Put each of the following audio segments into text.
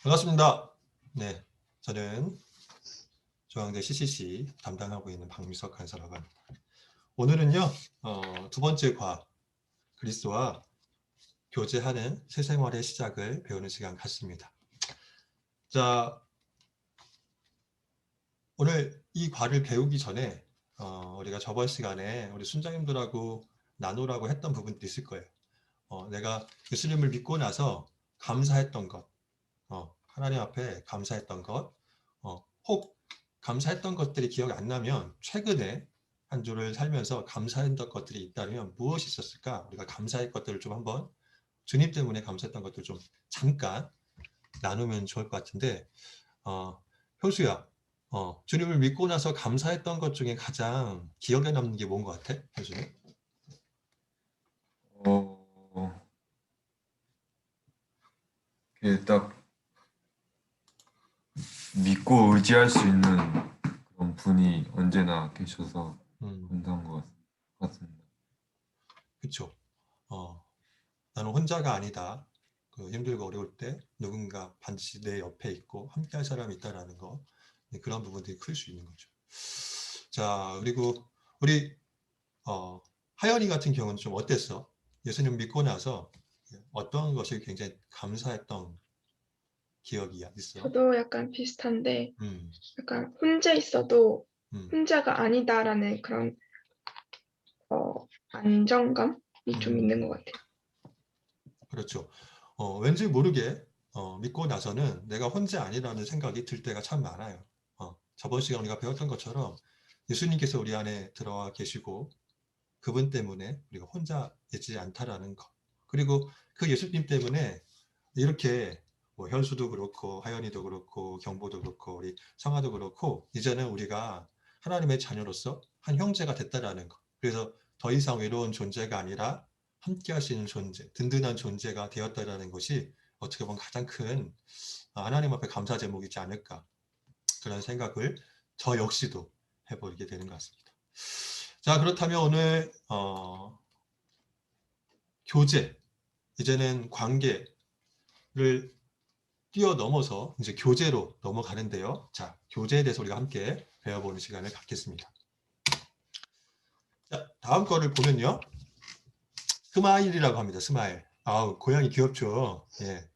반갑습니다. 네, 저는 중앙대 CCC 담당하고 있는 박미석 간사라고 합니다. 오늘은요, 두 번째 과 그리스도와 교제하는 새 생활의 시작을 배우는 시간 같습니다. 자, 오늘 이 과를 배우기 전에 우리가 저번 시간에 우리 순장님들하고 나누라고 했던 부분도 있을 거예요. 내가 예수님을 믿고 나서 감사했던 것, 하나님 앞에 감사했던 것, 혹 감사했던 것들이 기억이 안 나면 최근에 한 주를 살면서 감사했던 것들이 있다면 무엇이 있었을까? 우리가 감사의 것들을 좀 한번 주님 때문에 감사했던 것들 좀 잠깐 나누면 좋을 것 같은데, 효수야, 주님을 믿고 나서 감사했던 것 중에 가장 기억에 남는 게 뭔 것 같아? 효수는? 어, 이게 딱 믿고 의지할 수 있는 그런 분이 언제나 계셔서 감사한 것 같습니다. 그쵸. 나는 혼자가 아니다. 힘들고 어려울 때 누군가 반드시 내 옆에 있고 함께할 사람이 있다라는 거, 그런 부분들이 클 수 있는 거죠. 자, 그리고 우리 하연이 같은 경우는 좀 어땠어? 예수님 믿고 나서 어떤 것이 굉장히 감사했던 기억이 있어? 저도 약간 비슷한데 음, 약간 혼자 있어도 음, 혼자가 아니다라는 그런 안정감이 좀 있는 것 음, 같아요. 그렇죠. 왠지 모르게 믿고 나서는 내가 혼자 아니라는 생각이 들 때가 참 많아요. 저번 시간 우리가 배웠던 것처럼 예수님께서 우리 안에 들어와 계시고 그분 때문에 우리가 혼자 있지 않다라는 것. 그리고 그 예수님 때문에 이렇게 뭐 현수도 그렇고 하연이도 그렇고 경보도 그렇고 우리 성아도 그렇고 이제는 우리가 하나님의 자녀로서 한 형제가 됐다라는 것. 그래서 더 이상 외로운 존재가 아니라 함께 하시는 존재, 든든한 존재가 되었다라는 것이 어떻게 보면 가장 큰 하나님 앞에 감사 제목이지 않을까 그런 생각을 저 역시도 해보게 되는 것 같습니다. 자, 그렇다면 오늘 교제, 이제는 관계를 뛰어넘어서 이제 교제로 넘어가는데요. 자, 교제에 대해서 우리가 함께 배워보는 시간을 갖겠습니다. 자, 다음 거를 보면요. 스마일이라고 합니다. 스마일. 아우, 고양이 귀엽죠? 예.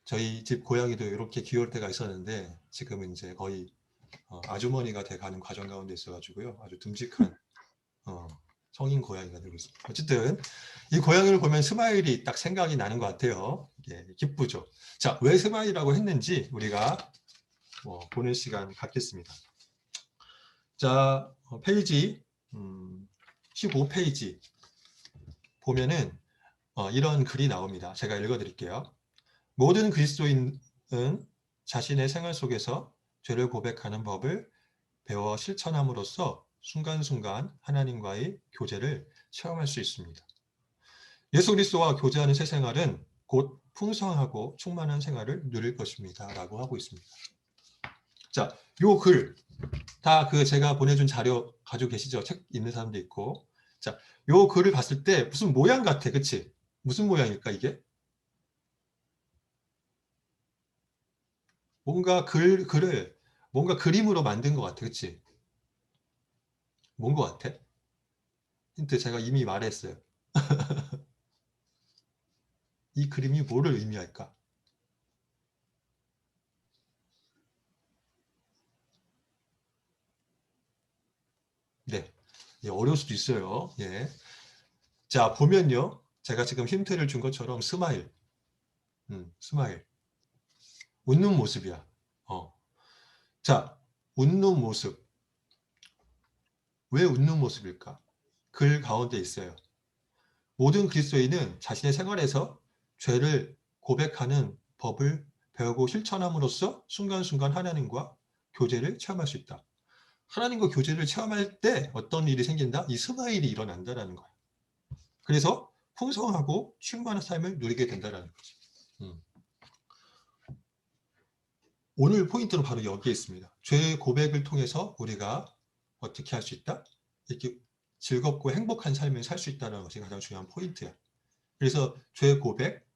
저희 집 고양이도 이렇게 귀여울 때가 있었는데 지금은 이제 거의 아주머니가 돼가는 과정 가운데 있어가지고요. 아주 듬직한 성인 고양이가 되고 있습니다. 어쨌든 이 고양이를 보면 스마일이 딱 생각이 나는 것 같아요. 이게 기쁘죠. 자, 왜 스마일이라고 했는지 우리가 보는 시간 갖겠습니다. 자, 페이지 15페이지 보면은 이런 글이 나옵니다. 제가 읽어드릴게요. 모든 그리스도인은 자신의 생활 속에서 죄를 고백하는 법을 배워 실천함으로써 순간순간 하나님과의 교제를 체험할 수 있습니다. 예수 그리스도와 교제하는 새 생활은 곧 풍성하고 충만한 생활을 누릴 것입니다. 라고 하고 있습니다. 자, 요 글, 다 제가 보내준 자료 가지고 계시죠? 책 있는 사람도 있고. 자, 요 글을 봤을 때 무슨 모양 같아, 그치? 무슨 모양일까, 이게? 뭔가 글을 뭔가 그림으로 만든 것 같아, 그치? 뭔 것 같아? 힌트 제가 이미 말했어요. 이 그림이 뭐를 의미할까? 네. 예, 어려울 수도 있어요. 예. 자, 보면요. 제가 지금 힌트를 준 것처럼 스마일. 스마일. 웃는 모습이야. 자, 웃는 모습. 왜 웃는 모습일까? 글 가운데 있어요. 모든 그리스도인은 자신의 생활에서 죄를 고백하는 법을 배우고 실천함으로써 순간순간 하나님과 교제를 체험할 수 있다. 하나님과 교제를 체험할 때 어떤 일이 생긴다? 이 스마일이 일어난다라는 거예요. 그래서 풍성하고 충만한 삶을 누리게 된다는 거지. 오늘 포인트는 바로 여기에 있습니다. 죄 고백을 통해서 우리가 어떻게 할 수 있다? 이렇게 즐겁고 행복한 삶을 살 수 있다는 것이 가장 중요한 포인트야. 그래서 죄 고백,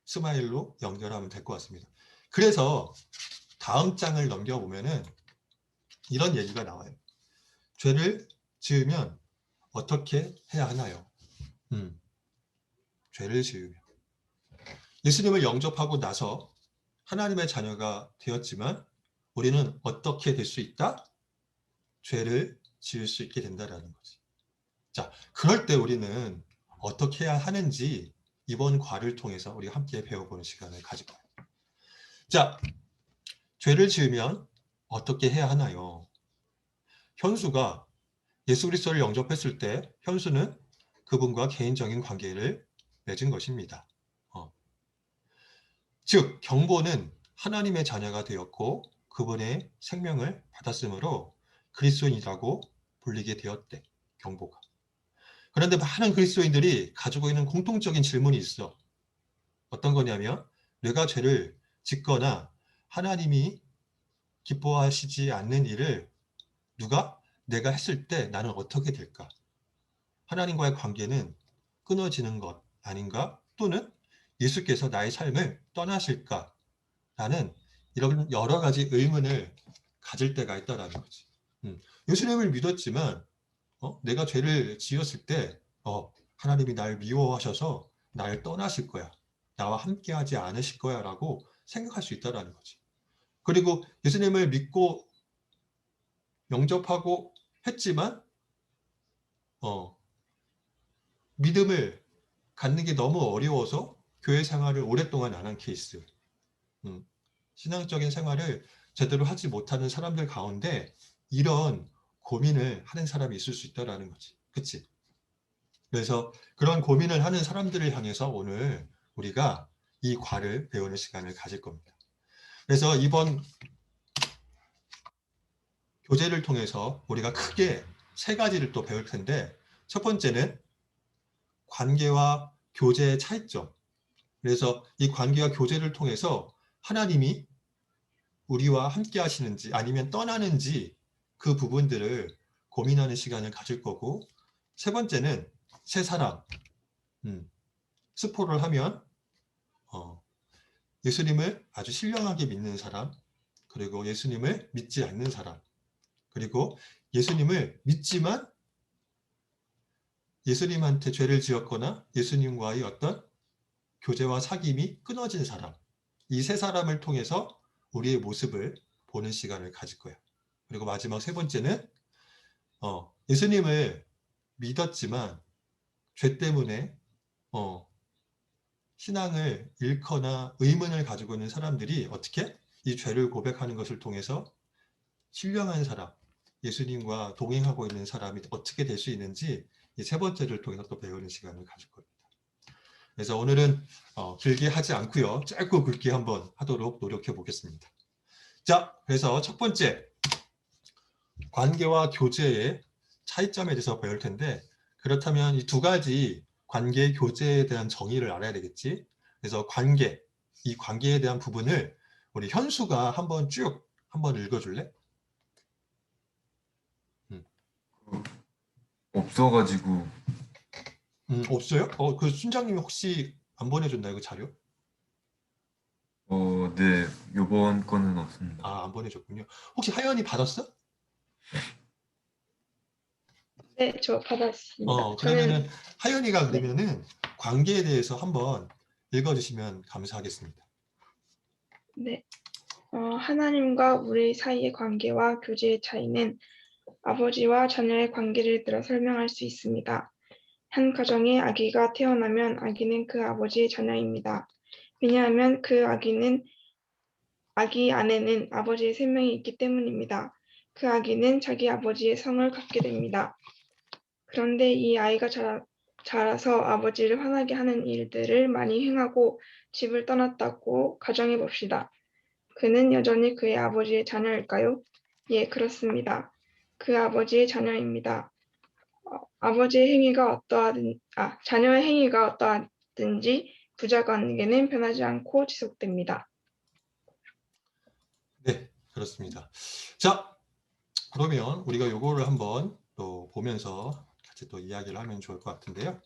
스마일로 연결하면 될 것 같습니다. 그래서 다음 장을 넘겨보면은 이런 얘기가 나와요. 죄를 지으면 어떻게 해야 하나요? 죄를 지으면. 예수님을 영접하고 나서 하나님의 자녀가 되었지만 우리는 어떻게 될 수 있다? 죄를 지을 수 있게 된다라는 거지. 자, 그럴 때 우리는 어떻게 해야 하는지 이번 과를 통해서 우리 함께 배워보는 시간을 가질 거예요. 자, 죄를 지으면 어떻게 해야 하나요? 현수가 예수 그리스도를 영접했을 때 현수는 그분과 개인적인 관계를 맺은 것입니다. 즉 경보는 하나님의 자녀가 되었고 그분의 생명을 받았으므로 그리스도인이라고 불리게 되었대. 경보가. 그런데 많은 그리스도인들이 가지고 있는 공통적인 질문이 있어. 어떤 거냐면 내가 죄를 짓거나 하나님이 기뻐하시지 않는 일을 내가 했을 때 나는 어떻게 될까? 하나님과의 관계는 끊어지는 것 아닌가? 또는 예수께서 나의 삶을 떠나실까? 라는 이런 여러 가지 의문을 가질 때가 있다라는 거지. 예수님을 믿었지만 내가 죄를 지었을 때 하나님이 날 미워하셔서 날 떠나실 거야. 나와 함께하지 않으실 거야 라고 생각할 수 있다라는 거지. 그리고 예수님을 믿고 영접하고 했지만 믿음을 갖는 게 너무 어려워서 교회 생활을 오랫동안 안 한 케이스. 신앙적인 생활을 제대로 하지 못하는 사람들 가운데 이런 고민을 하는 사람이 있을 수 있다라는 거지. 그치? 그래서 그런 고민을 하는 사람들을 향해서 오늘 우리가 이 과를 배우는 시간을 가질 겁니다. 그래서 이번 교재를 통해서 우리가 크게 세 가지를 또 배울 텐데 첫 번째는 관계와 교제의 차이점. 그래서 이 관계와 교제를 통해서 하나님이 우리와 함께 하시는지 아니면 떠나는지 그 부분들을 고민하는 시간을 가질 거고 세 번째는 세 사람. 스포를 하면 예수님을 아주 신령하게 믿는 사람, 그리고 예수님을 믿지 않는 사람, 그리고 예수님을 믿지만 예수님한테 죄를 지었거나 예수님과의 어떤 교제와 사귐이 끊어진 사람, 이 세 사람을 통해서 우리의 모습을 보는 시간을 가질 거예요. 그리고 마지막 세 번째는 예수님을 믿었지만 죄 때문에 신앙을 잃거나 의문을 가지고 있는 사람들이 어떻게 이 죄를 고백하는 것을 통해서 신령한 사람, 예수님과 동행하고 있는 사람이 어떻게 될 수 있는지 이 세 번째를 통해서 또 배우는 시간을 가질 겁니다. 그래서 오늘은 길게 하지 않고요. 짧고 굵게 한번 하도록 노력해 보겠습니다. 자, 그래서 첫 번째 관계와 교제의 차이점에 대해서 배울 텐데 그렇다면 이 두 가지 관계, 교제에 대한 정의를 알아야 되겠지. 그래서 이 관계에 대한 부분을 우리 현수가 한번 쭉 한번 읽어줄래? 없어가지고 없어요? 그 순장님이 혹시 안 보내줬나요, 그 자료? 네, 요번 거는 없습니다. 아, 안 보내줬군요. 혹시 하연이 받았어? 네, 저 받았습니다. 그러면은 하연이가 네. 그러면은 관계에 대해서 한번 읽어주시면 감사하겠습니다. 네. 하나님과 우리 사이의 관계와 교제의 차이는 아버지와 자녀의 관계를 들어 설명할 수 있습니다. 한 가정에 아기가 태어나면 아기는 그 아버지의 자녀입니다. 왜냐하면 그 아기 안에는 아버지의 생명이 있기 때문입니다. 그 아기는 자기 아버지의 성을 갖게 됩니다. 그런데 이 아이가 자라서 아버지를 화나게 하는 일들을 많이 행하고 집을 떠났다고 가정해 봅시다. 그는 여전히 그의 아버지의 자녀일까요? 예, 그렇습니다. 그 아버지의 자녀입니다. 자녀의 행위가 어떠하든지 부자 관계는 변하지 않고 지속됩니다. 네, 그렇습니다. 자, 그러면 우리가 요거를 한번 또 보면서 같이 또 이야기를 하면 좋을 것 같은데요.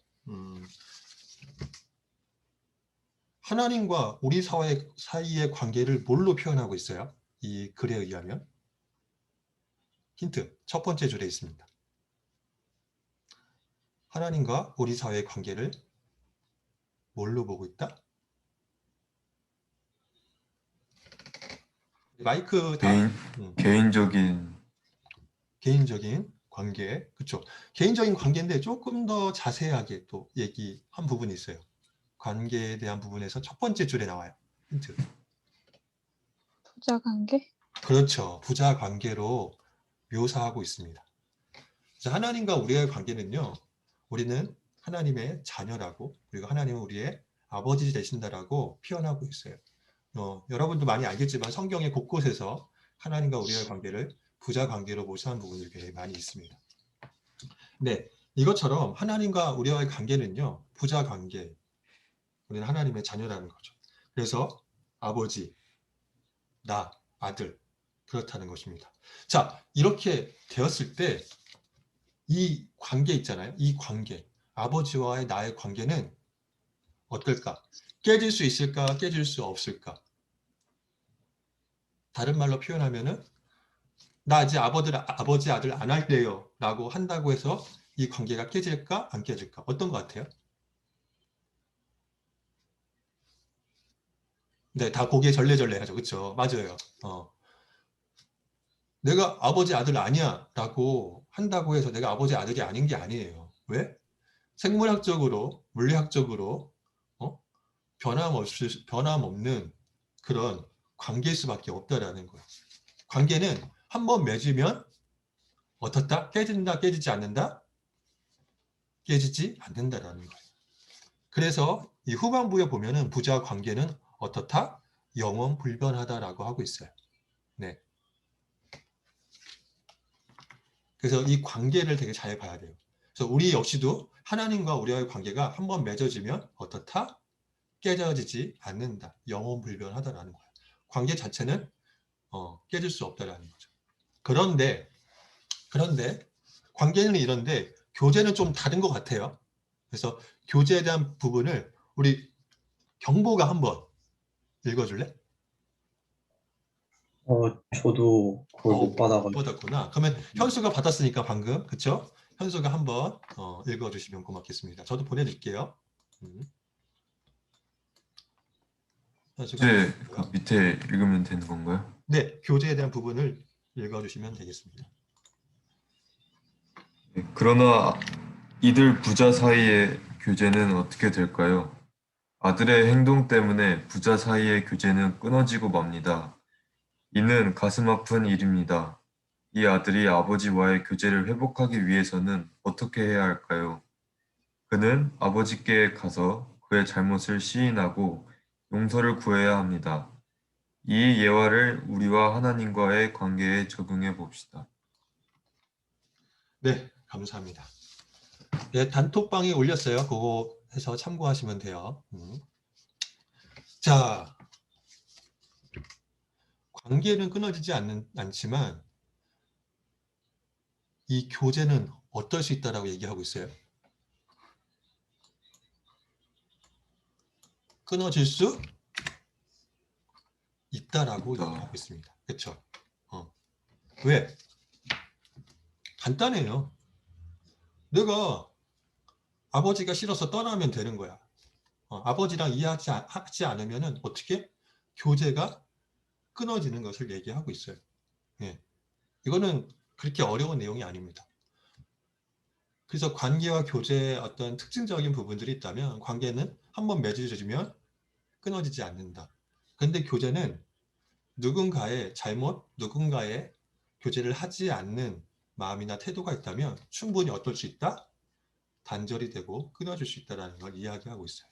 하나님과 우리 사이의 관계를 뭘로 표현하고 있어요? 이 글에 의하면. 힌트, 첫 번째 줄에 있습니다. 하나님과 우리 사이의 관계를 뭘로 보고 있다? 마이크 다. 개인적인 관계, 그렇죠. 개인적인 관계인데 조금 더 자세하게 또 얘기한 부분이 있어요. 관계에 대한 부분에서 첫 번째 줄에 나와요. 힌트. 부자 관계? 그렇죠. 부자 관계로 묘사하고 있습니다. 하나님과 우리의 관계는요, 우리는 하나님의 자녀라고, 그리고 하나님은 우리의 아버지 되신다라고 표현하고 있어요. 여러분도 많이 알겠지만 성경의 곳곳에서 하나님과 우리의 관계를 부자 관계로 묘사한 부분들이 굉장히 많이 있습니다. 네, 이것처럼 하나님과 우리와의 관계는요, 부자 관계, 우리는 하나님의 자녀라는 거죠. 그래서 아버지, 나, 아들, 그렇다는 것입니다. 자, 이렇게 되었을 때 이 관계 있잖아요. 이 관계, 아버지와의 나의 관계는 어떨까? 깨질 수 있을까? 깨질 수 없을까? 다른 말로 표현하면은 나 이제 아버지 아들 안 할래요 라고 한다고 해서 이 관계가 깨질까? 안 깨질까? 어떤 것 같아요? 네, 다 고개 절레절레 하죠. 그렇죠? 맞아요. 내가 아버지 아들 아니야 라고 한다고 해서 내가 아버지 아들이 아닌 게 아니에요. 왜? 생물학적으로, 물리학적으로 변함없는 그런 관계일 수밖에 없다라는 거예요. 관계는 한번 맺으면 어떻다? 깨진다? 깨지지 않는다? 깨지지 않는다라는 거예요. 그래서 이 후반부에 보면은 부자 관계는 어떻다? 영원 불변하다라고 하고 있어요. 네. 그래서 이 관계를 되게 잘 봐야 돼요. 그래서 우리 역시도 하나님과 우리와의 관계가 한번 맺어지면 어떻다? 깨져지지 않는다. 영원 불변하다라는 거예요. 관계 자체는 깨질 수 없다라는 거죠. 그런데 관계는 이런데 교제는 좀 다른 것 같아요. 그래서 교제에 대한 부분을 우리 경보가 한번 읽어줄래? 저도 그걸 못 못 받아가지고. 받았구나. 그러면 현수가 받았으니까 방금, 그쵸? 현수가 한번 읽어주시면 고맙겠습니다. 저도 보내드릴게요. 현수가 이제 그 밑에 읽으면 되는 건가요? 네, 교제에 대한 부분을 읽어주시면 되겠습니다. 네, 그러나 이들 부자 사이의 교제는 어떻게 될까요? 아들의 행동 때문에 부자 사이의 교제는 끊어지고 맙니다. 이는 가슴 아픈 일입니다. 이 아들이 아버지와의 교제를 회복하기 위해서는 어떻게 해야 할까요? 그는 아버지께 가서 그의 잘못을 시인하고 용서를 구해야 합니다. 이 예화를 우리와 하나님과의 관계에 적용해 봅시다. 네, 감사합니다. 네, 단톡방에 올렸어요. 그거 해서 참고하시면 돼요. 자, 관계는 끊어지지 않지만 이 교제는 어떨 수 있다라고 얘기하고 있어요. 끊어질 수 있다라고 얘기하고 있습니다. 그렇죠? 왜? 간단해요. 내가 아버지가 싫어서 떠나면 되는 거야. 아버지랑 이해하지 않으면 어떻게? 교제가 끊어지는 것을 얘기하고 있어요. 예. 이거는 그렇게 어려운 내용이 아닙니다. 그래서 관계와 교제의 어떤 특징적인 부분들이 있다면 관계는 한번 맺어지면 끊어지지 않는다. 근데 교제는 누군가의 잘못, 누군가의 교제를 하지 않는 마음이나 태도가 있다면 충분히 어떨 수 있다? 단절이 되고 끊어질 수 있다는 걸 이야기하고 있어요.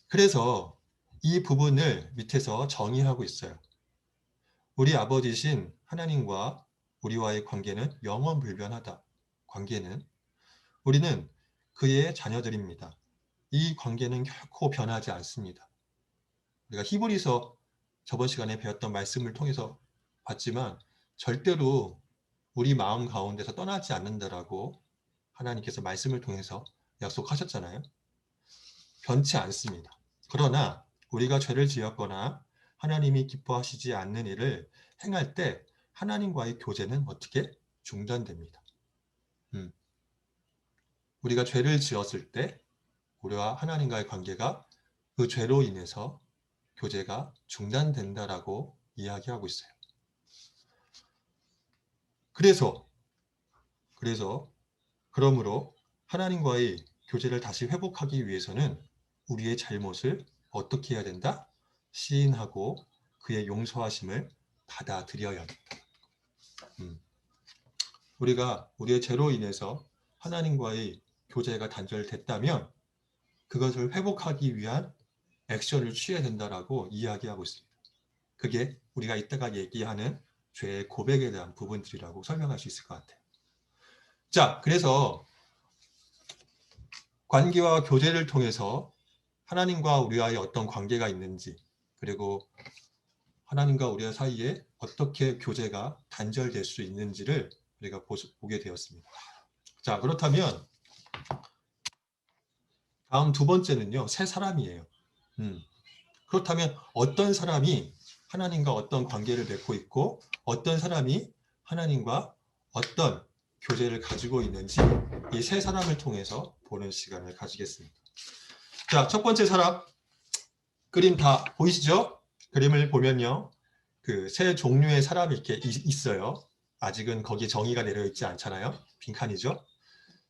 그래서 이 부분을 밑에서 정의하고 있어요. 우리 아버지신 하나님과 우리와의 관계는 영원 불변하다. 관계는 우리는 그의 자녀들입니다. 이 관계는 결코 변하지 않습니다. 우리가 히브리서 저번 시간에 배웠던 말씀을 통해서 봤지만 절대로 우리 마음 가운데서 떠나지 않는다라고 하나님께서 말씀을 통해서 약속하셨잖아요. 변치 않습니다. 그러나 우리가 죄를 지었거나 하나님이 기뻐하시지 않는 일을 행할 때 하나님과의 교제는 어떻게 중단됩니다. 우리가 죄를 지었을 때 우리와 하나님과의 관계가 그 죄로 인해서 교제가 중단된다라고 이야기하고 있어요. 그러므로 하나님과의 교제를 다시 회복하기 위해서는 우리의 잘못을 어떻게 해야 된다? 시인하고 그의 용서하심을 받아들여야 한다. 우리가 우리의 죄로 인해서 하나님과의 교제가 단절됐다면 그것을 회복하기 위한 액션을 취해야 된다라고 이야기하고 있습니다. 그게 우리가 이따가 얘기하는 죄의 고백에 대한 부분들이라고 설명할 수 있을 것 같아요. 자, 그래서 관계와 교제를 통해서 하나님과 우리와의 어떤 관계가 있는지, 그리고 하나님과 우리 사이에 어떻게 교제가 단절될 수 있는지를 우리가 보게 되었습니다. 자, 그렇다면 다음 두 번째는요, 새 사람이에요. 그렇다면 어떤 사람이 하나님과 어떤 관계를 맺고 있고 어떤 사람이 하나님과 어떤 교제를 가지고 있는지 이 세 사람을 통해서 보는 시간을 가지겠습니다. 자, 첫 번째 사람 그림 다 보이시죠? 그림을 보면요, 그 세 종류의 사람이 이렇게 있어요. 아직은 거기에 정의가 내려 있지 않잖아요. 빈칸이죠.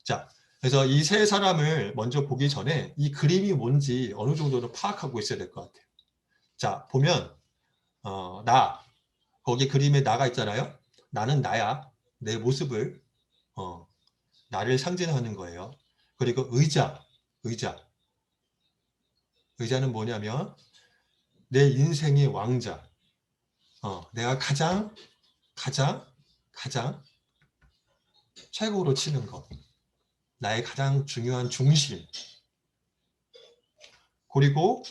자, 그래서 이 세 사람을 먼저 보기 전에 이 그림이 뭔지 어느 정도는 파악하고 있어야 될 것 같아요. 자, 보면 거기 그림에 나가 있잖아요. 나는 나야. 내 모습을 나를 상징하는 거예요. 그리고 의자는 뭐냐면 내 인생의 왕자. 내가 가장 최고로 치는 것. 나의 가장 중요한 중심. 그리고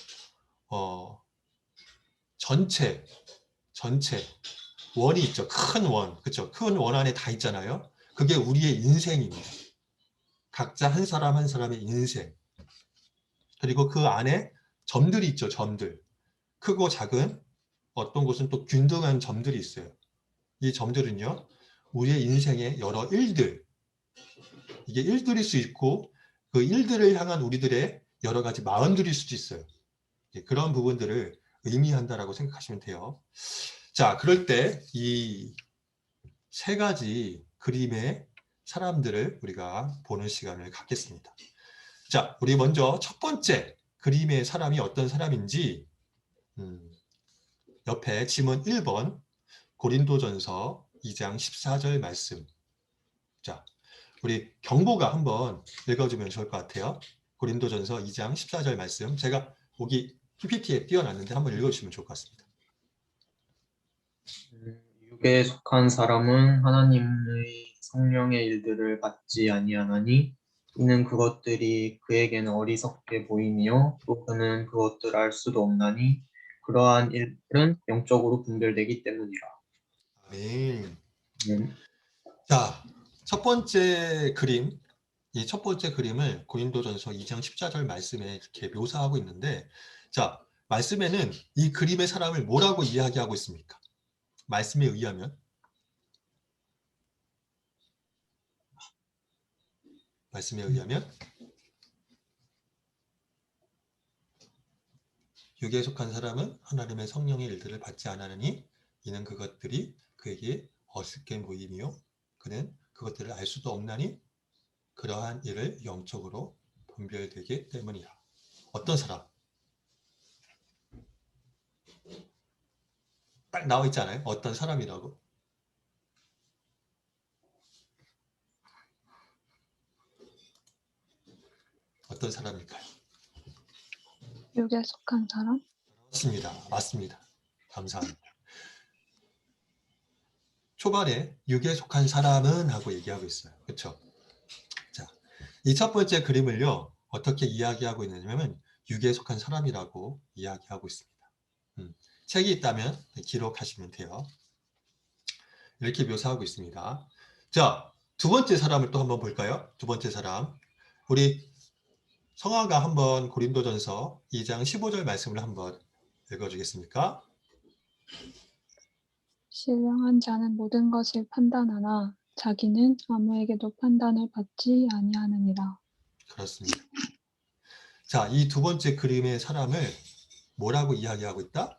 전체 원이 있죠. 큰 원. 그렇죠. 큰 원 안에 다 있잖아요. 그게 우리의 인생입니다. 각자 한 사람 한 사람의 인생. 그리고 그 안에 점들이 있죠. 점들. 크고 작은 어떤 곳은 또 균등한 점들이 있어요. 이 점들은요, 우리의 인생의 여러 일들. 이게 일들일 수 있고 그 일들을 향한 우리들의 여러 가지 마음들일 수도 있어요. 그런 부분들을 의미한다라고 생각하시면 돼요. 자, 그럴 때 이 세 가지 그림의 사람들을 우리가 보는 시간을 갖겠습니다. 자, 우리 먼저 첫 번째 그림의 사람이 어떤 사람인지 옆에 지문 1번 고린도전서 2장 14절 말씀. 자, 우리 경보가 한번 읽어주면 좋을 것 같아요. 고린도전서 2장 14절 말씀. 제가 여기 PPT에 띄워놨는데 한번 읽어주시면 좋을 것 같습니다. 육에 속한 사람은 하나님의 성령의 일들을 받지 아니하나니 이는 그것들이 그에게는 어리석게 보이며 또 그는 그것들을 알 수도 없나니 그러한 일들은 영적으로 분별되기 때문이라. 아멘. 음, 자, 첫 번째 그림, 이 첫 번째 그림을 고린도전서 2장 14절 말씀에 이렇게 묘사하고 있는데, 자, 말씀에는 이 그림의 사람을 뭐라고 이야기하고 있습니까? 말씀에 의하면 육에 속한 사람은 하나님의 성령의 일들을 받지 않으니 이는 그것들이 그에게 어슷게 보이며 그는 그것들을 알 수도 없나니 그러한 일을 영적으로 분별되기 때문이라. 어떤 사람? 딱 나와 있지 않아요? 어떤 사람이라고? 어떤 사람일까요? 육에 속한 사람? 맞습니다. 감사합니다. 초반에 육에 속한 사람은 하고 얘기하고 있어요. 그렇죠? 자, 이 첫 번째 그림을요, 어떻게 이야기하고 있느냐면 육에 속한 사람이라고 이야기하고 있습니다. 책이 있다면 기록하시면 돼요. 이렇게 묘사하고 있습니다. 자, 두 번째 사람을 또 한번 볼까요? 두 번째 사람. 우리 성화가 한번 고린도전서 2장 15절 말씀을 한번 읽어주겠습니까? 신령한 자는 모든 것을 판단하나 자기는 아무에게도 판단을 받지 아니하느니라. 그렇습니다. 자, 이 두 번째 그림의 사람을 뭐라고 이야기하고 있다?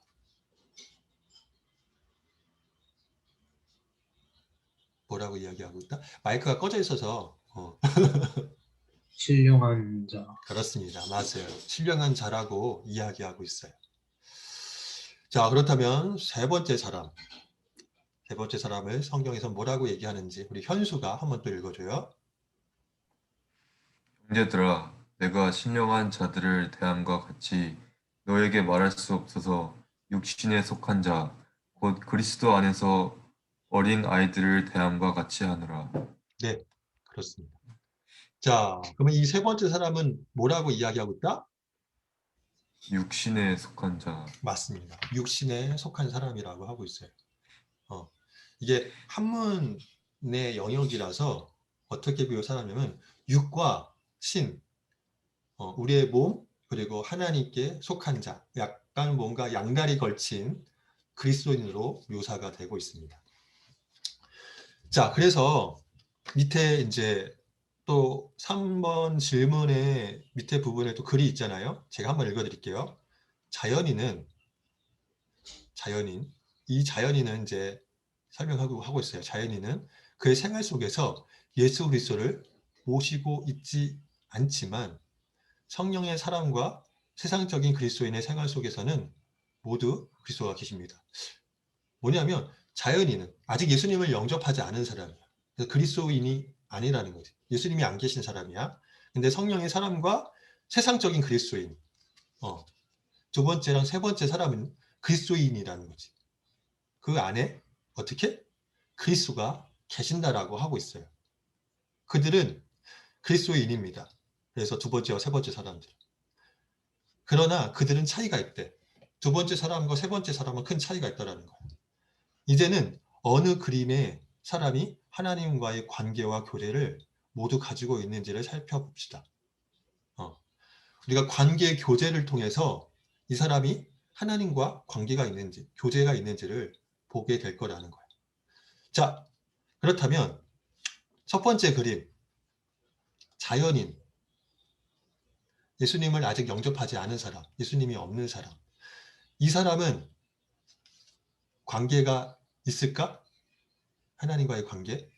뭐라고 이야기하고 있다? 마이크가 꺼져 있어서 신령한 자. 그렇습니다. 맞아요. 신령한 자라고 이야기하고 있어요. 자, 그렇다면 세 번째 사람을 성경에서 뭐라고 얘기하는지 우리 현수가 한번 또 읽어줘요. 형제들아, 내가 신령한 자들을 대함과 같이 너에게 말할 수 없어서 육신에 속한 자, 곧 그리스도 안에서 어린 아이들을 대함과 같이 하노라. 네, 그렇습니다. 자, 그러면 이 세 번째 사람은 뭐라고 이야기하고 있다? 육신에 속한 자. 맞습니다. 육신에 속한 사람이라고 하고 있어요. 이게 한문의 영역이라서 어떻게 묘사하냐면 육과 신, 우리의 몸, 그리고 하나님께 속한 자, 약간 뭔가 양다리 걸친 그리스도인으로 묘사가 되고 있습니다. 자, 그래서 밑에 이제 또 3번 질문의 밑에 부분에 또 글이 있잖아요. 제가 한번 읽어드릴게요. 이 자연인은 이제 설명하고 있어요. 자연인은 그의 생활 속에서 예수 그리스도를 모시고 있지 않지만 성령의 사랑과 세상적인 그리스도인의 생활 속에서는 모두 그리스도가 계십니다. 뭐냐면 자연인은 아직 예수님을 영접하지 않은 사람이야. 그래서 그리스도인이 아니라는 거지. 예수님이 안 계신 사람이야. 근데 성령의 사람과 세상적인 그리스도인. 두 번째랑 세 번째 사람은 그리스도인이라는 거지. 그 안에 어떻게? 그리스도가 계신다라고 하고 있어요. 그들은 그리스도인입니다. 그래서 두 번째와 세 번째 사람들. 그러나 그들은 차이가 있대. 두 번째 사람과 세 번째 사람은 큰 차이가 있다라는 거예요. 이제는 어느 그림의 사람이 하나님과의 관계와 교제를 모두 가지고 있는지를 살펴봅시다. 우리가 관계 교제를 통해서 이 사람이 하나님과 관계가 있는지, 교제가 있는지를 보게 될 거라는 거예요. 자, 그렇다면 첫 번째 그림, 자연인, 예수님을 아직 영접하지 않은 사람, 예수님이 없는 사람. 이 사람은 관계가 있을까? 하나님과의 관계?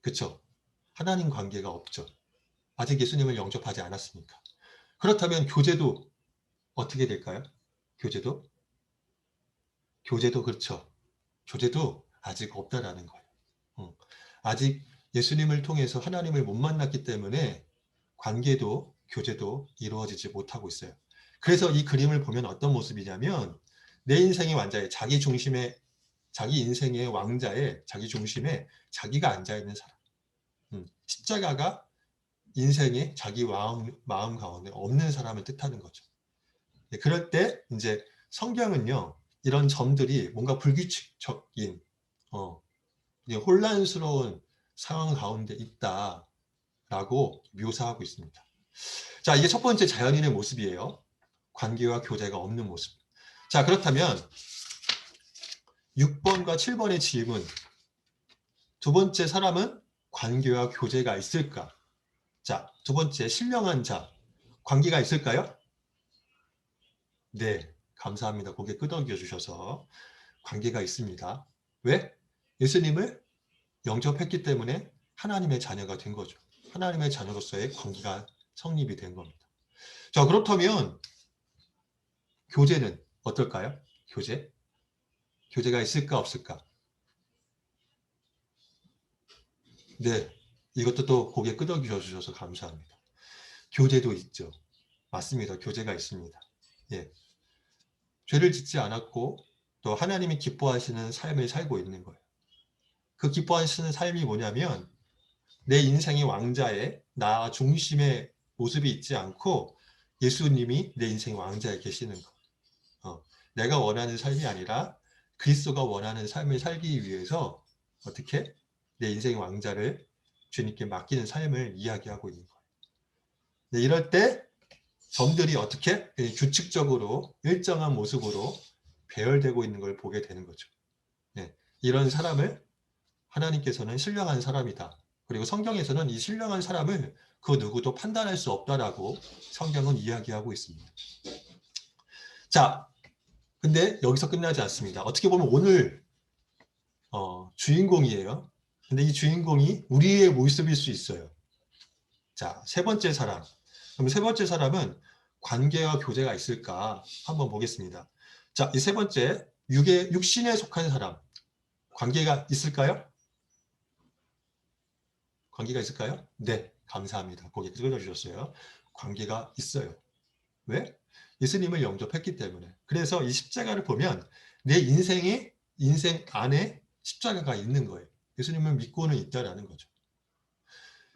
그렇죠? 하나님 관계가 없죠. 아직 예수님을 영접하지 않았으니까. 그렇다면 교제도 어떻게 될까요? 교제도 그렇죠. 교제도 아직 없다라는 거예요. 아직 예수님을 통해서 하나님을 못 만났기 때문에 관계도 교제도 이루어지지 못하고 있어요. 그래서 이 그림을 보면 어떤 모습이냐면 내 인생의 왕자에 자기 인생의 왕자에 자기 중심에 자기가 앉아있는 사람. 십자가가 인생의 자기 마음 가운데 없는 사람을 뜻하는 거죠. 그럴 때 이제 성경은요, 이런 점들이 뭔가 불규칙적인, 혼란스러운 상황 가운데 있다라고 묘사하고 있습니다. 자, 이게 첫 번째 자연인의 모습이에요. 관계와 교제가 없는 모습. 자, 그렇다면 6번과 7번의 질문. 두 번째 사람은 관계와 교제가 있을까? 자, 두 번째, 신령한 자. 관계가 있을까요? 네, 감사합니다. 고개 끄덕여 주셔서 관계가 있습니다. 왜? 예수님을 영접했기 때문에 하나님의 자녀가 된 거죠. 하나님의 자녀로서의 관계가 성립이 된 겁니다. 자, 그렇다면 교제는 어떨까요? 교제가 있을까 없을까? 네, 이것도 또 고개 끄덕여 주셔서 감사합니다. 교제도 있죠. 맞습니다. 교제가 있습니다. 예. 죄를 짓지 않았고 또 하나님이 기뻐하시는 삶을 살고 있는 거예요. 그 기뻐하시는 삶이 뭐냐면 내 인생의 왕자에 나 중심의 모습이 있지 않고 예수님이 내 인생의 왕자에 계시는 거. 내가 원하는 삶이 아니라 그리스도가 원하는 삶을 살기 위해서 어떻게 내 인생의 왕자를 주님께 맡기는 삶을 이야기하고 있는 거예요. 네, 이럴 때 점들이 어떻게 규칙적으로 일정한 모습으로 배열되고 있는 걸 보게 되는 거죠. 네, 이런 사람을 하나님께서는 신령한 사람이다. 그리고 성경에서는 이 신령한 사람을 그 누구도 판단할 수 없다라고 성경은 이야기하고 있습니다. 자, 근데 여기서 끝나지 않습니다. 어떻게 보면 오늘 주인공이에요. 근데 이 주인공이 우리의 모습일 수 있어요. 자, 세 번째 사람. 그럼 세 번째 사람은 관계와 교제가 있을까 한번 보겠습니다. 자, 이 세 번째, 육신에 속한 사람. 관계가 있을까요? 관계가 있을까요? 네, 감사합니다. 고개 끄덕여주셨어요. 관계가 있어요. 왜? 예수님을 영접했기 때문에. 그래서 이 십자가를 보면 내 인생 안에 십자가가 있는 거예요. 예수님을 믿고는 있다라는 거죠.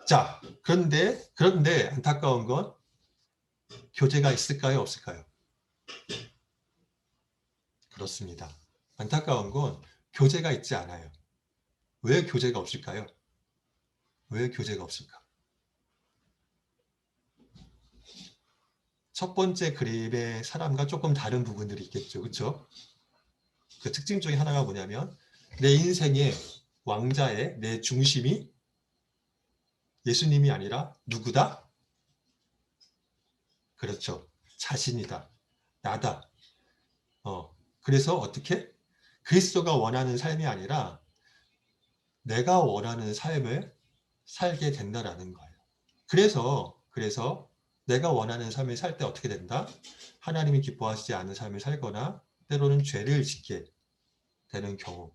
자, 그런데 안타까운 건 교제가 있을까요? 없을까요? 그렇습니다. 안타까운 건 교제가 있지 않아요. 왜 교제가 없을까요? 왜 교제가 없을까? 첫 번째 그림의 사람과 조금 다른 부분들이 있겠죠. 그렇죠? 그 특징 중에 하나가 뭐냐면 내 인생의 왕자의 내 중심이 예수님이 아니라 누구다? 그렇죠. 자신이다. 나다. 그래서 어떻게? 그리스도가 원하는 삶이 아니라 내가 원하는 삶을 살게 된다라는 거예요. 그래서 내가 원하는 삶을 살 때 어떻게 된다? 하나님이 기뻐하시지 않는 삶을 살거나 때로는 죄를 짓게 되는 경우가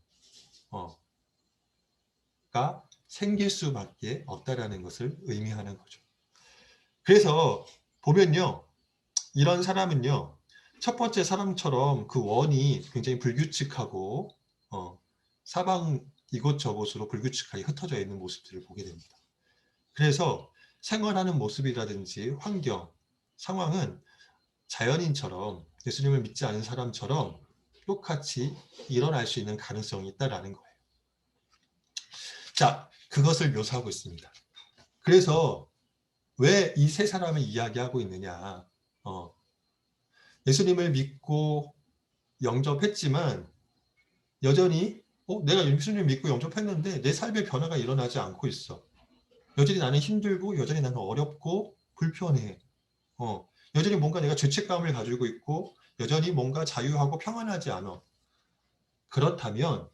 생길 수밖에 없다라는 것을 의미하는 거죠. 그래서 보면요, 이런 사람은요, 첫 번째 사람처럼 그 원이 굉장히 불규칙하고 사방 이곳저곳으로 불규칙하게 흩어져 있는 모습들을 보게 됩니다. 그래서 생활하는 모습이라든지 환경, 상황은 자연인처럼 예수님을 믿지 않은 사람처럼 똑같이 일어날 수 있는 가능성이 있다라는 거예요. 자, 그것을 묘사하고 있습니다. 그래서 왜 이 세 사람을 이야기하고 있느냐? 예수님을 믿고 영접했지만 여전히 내가 예수님을 믿고 영접했는데 내 삶의 변화가 일어나지 않고 있어. 여전히 나는 힘들고 여전히 나는 어렵고 불편해. 여전히 뭔가 내가 죄책감을 가지고 있고 여전히 뭔가 자유하고 평안하지 않아. 그렇다면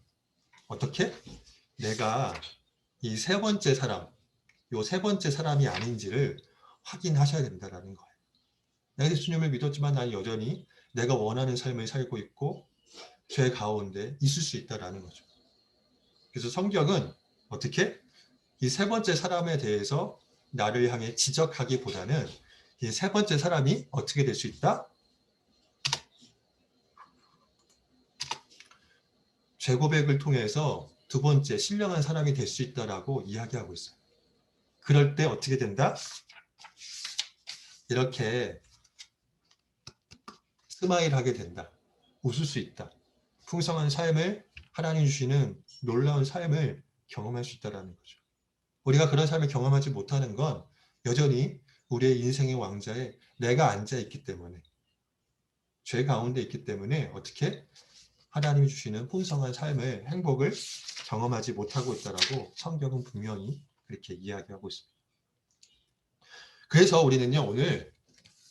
어떻게? 내가 이 세 번째 사람, 요 세 번째 사람이 아닌지를 확인하셔야 된다는 거예요. 내가 예수님을 믿었지만 나는 여전히 내가 원하는 삶을 살고 있고 죄 가운데 있을 수 있다는 거죠. 그래서 성경은 어떻게? 이 세 번째 사람에 대해서 나를 향해 지적하기보다는 이 세 번째 사람이 어떻게 될 수 있다? 죄 고백을 통해서 두 번째 신령한 사람이 될 수 있다라고 이야기하고 있어요. 그럴 때 어떻게 된다? 이렇게 스마일하게 된다. 웃을 수 있다. 풍성한 삶을 하나님 주시는 놀라운 삶을 경험할 수 있다는 거죠. 우리가 그런 삶을 경험하지 못하는 건 여전히 우리의 인생의 왕자에 내가 앉아있기 때문에 죄 가운데 있기 때문에 어떻게 하나님이 주시는 풍성한 삶을 행복을 경험하지 못하고 있다라고 성경은 분명히 그렇게 이야기하고 있습니다. 그래서 우리는요 오늘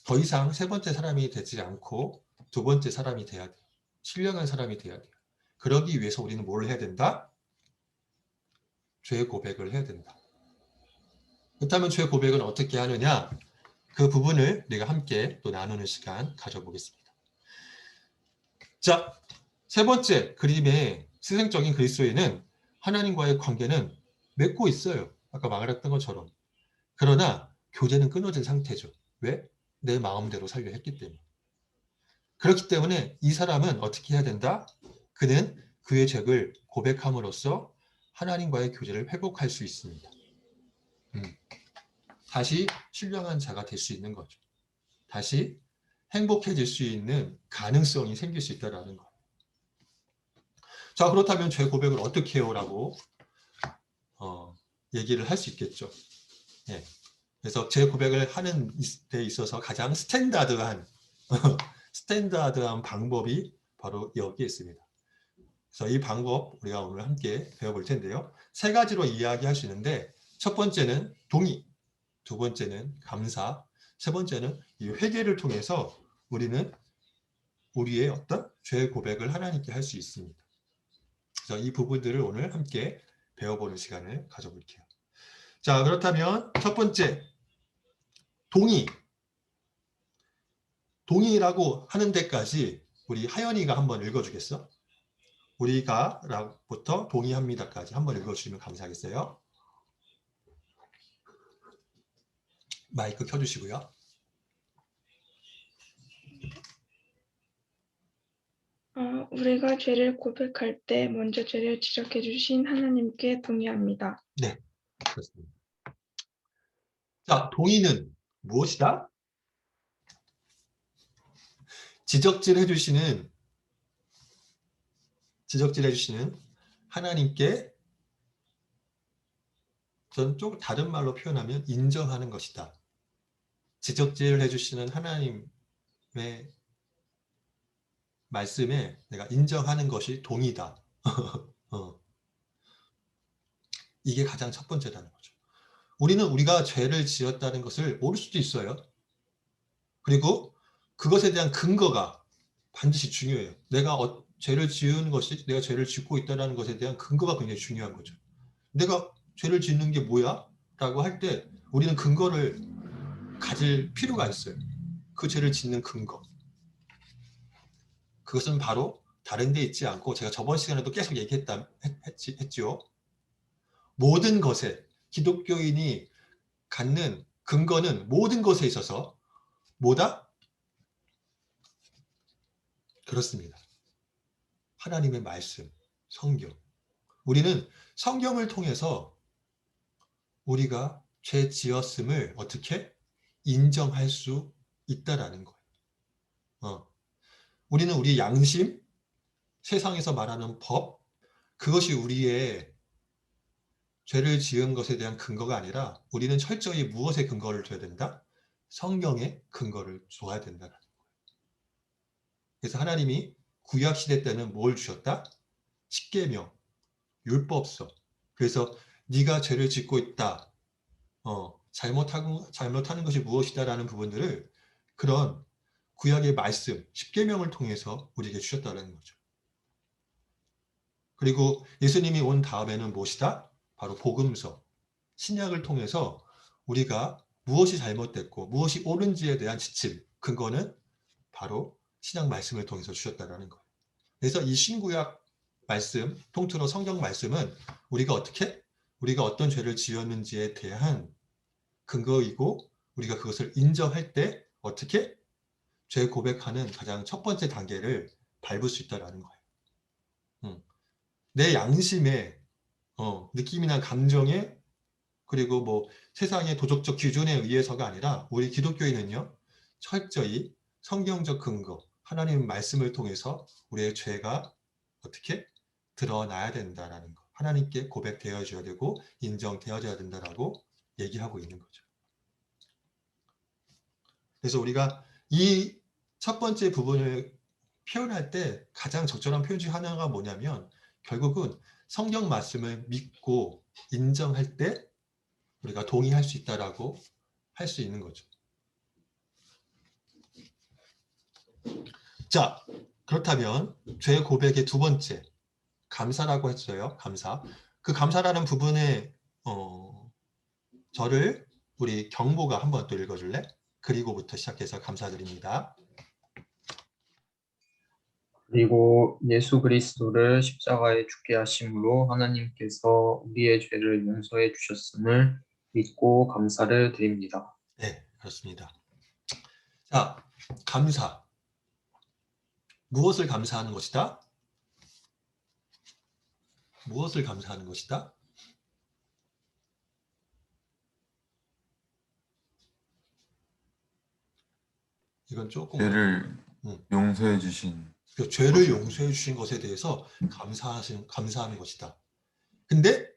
더 이상 세 번째 사람이 되지 않고 두 번째 사람이 돼야 돼요. 신령한 사람이 돼야 돼요. 그러기 위해서 우리는 뭘 해야 된다? 죄 고백을 해야 된다. 그렇다면 죄 고백은 어떻게 하느냐? 그 부분을 우리가 함께 또 나누는 시간 가져보겠습니다. 자, 세 번째 그림의 스생적인 그리스도인은 하나님과의 관계는 맺고 있어요. 아까 말했던 것처럼. 그러나 교제는 끊어진 상태죠. 왜? 내 마음대로 살려 했기 때문에. 그렇기 때문에 이 사람은 어떻게 해야 된다? 그는 그의 죄를 고백함으로써 하나님과의 교제를 회복할 수 있습니다. 다시 신령한 자가 될 수 있는 거죠. 다시 행복해질 수 있는 가능성이 생길 수 있다는 거예요. 자, 그렇다면 죄 고백을 어떻게 해요? 라고 얘기를 할 수 있겠죠. 예. 그래서 제 고백을 하는 데 있어서 가장 스탠다드한 스탠다드한 방법이 바로 여기에 있습니다. 그래서 이 방법 우리가 오늘 함께 배워볼 텐데요. 세 가지로 이야기할 수 있는데 첫 번째는 동의, 두 번째는 감사, 세 번째는 이 회개를 통해서 우리는 우리의 어떤 죄 고백을 하나님께 할 수 있습니다. 그래서 이 부분들을 오늘 함께 배워보는 시간을 가져볼게요. 자, 그렇다면 첫 번째, 동의. 동의라고 하는 데까지 우리 하연이가 한번 읽어주겠어? 우리가 라부터 동의합니다까지 한번 읽어주시면 감사하겠어요. 마이크 켜주시고요. 우리가 죄를 고백할 때 먼저 죄를 지적해 주신 하나님께 동의합니다. 네, 그렇습니다. 자, 동의는 무엇이다? 지적질해 주시는 하나님께 저는 조금 다른 말로 표현하면 인정하는 것이다. 지적질을 해주시는 하나님의 말씀에 내가 인정하는 것이 동의다. 이게 가장 첫 번째라는 거죠. 우리는 우리가 죄를 지었다는 것을 모를 수도 있어요. 그리고 그것에 대한 근거가 반드시 중요해요. 내가 죄를 지은 것이, 내가 죄를 짓고 있다는 것에 대한 근거가 굉장히 중요한 거죠. 내가 죄를 짓는 게 뭐야? 라고 할 때 우리는 근거를 가질 필요가 있어요. 그 죄를 짓는 근거. 그것은 바로 다른 데 있지 않고 제가 저번 시간에도 계속 했지요. 모든 것에 기독교인이 갖는 근거는 모든 것에 있어서 뭐다? 그렇습니다. 하나님의 말씀, 성경. 우리는 성경을 통해서 우리가 죄 지었음을 어떻게 인정할 수 있다라는 거예요. 우리는 우리 양심, 세상에서 말하는 법, 그것이 우리의 죄를 지은 것에 대한 근거가 아니라 우리는 철저히 무엇에 근거를 둬야 된다? 성경에 근거를 둬야 된다는 거예요. 그래서 하나님이 구약시대 때는 뭘 주셨다? 십계명, 율법서. 그래서 네가 죄를 짓고 있다. 잘못하는 것이 무엇이다라는 부분들을 그런 구약의 말씀, 십계명을 통해서 우리에게 주셨다는 거죠. 그리고 예수님이 온 다음에는 무엇이다? 바로 복음서, 신약을 통해서 우리가 무엇이 잘못됐고 무엇이 옳은지에 대한 지침, 근거는 바로 신약 말씀을 통해서 주셨다는 거예요. 그래서 이 신구약 말씀, 통틀어 성경 말씀은 우리가 어떤 죄를 지었는지에 대한 근거이고 우리가 그것을 인정할 때 어떻게 죄 고백하는 가장 첫 번째 단계를 밟을 수 있다는 거예요. 내 양심에 느낌이나 감정에 그리고 뭐 세상의 도덕적 기준에 의해서가 아니라 우리 기독교인은요 철저히 성경적 근거 하나님 말씀을 통해서 우리의 죄가 어떻게 드러나야 된다라는 거 하나님께 고백되어져야 되고 인정되어져야 된다라고 얘기하고 있는 거죠. 그래서 우리가 이 첫 번째 부분을 표현할 때 가장 적절한 표현 중 하나가 뭐냐면 결국은 성경 말씀을 믿고 인정할 때 우리가 동의할 수 있다라고 할 수 있는 거죠. 자, 그렇다면 죄 고백의 두 번째 감사라고 했어요. 감사. 그 감사라는 부분에 저를 우리 경보가 한번 또 읽어줄래? 그리고부터 시작해서 감사드립니다. 그리고 예수 그리스도를 십자가에 죽게 하심으로 하나님께서 우리의 죄를 용서해 주셨음을 믿고 감사를 드립니다. 네, 그렇습니다. 자, 감사. 무엇을 감사하는 것이다? 무엇을 감사하는 것이다? 이건 조금 죄를 용서해 주신 죄를 용서해 주신 것에 대해서 감사하는 것이다. 근데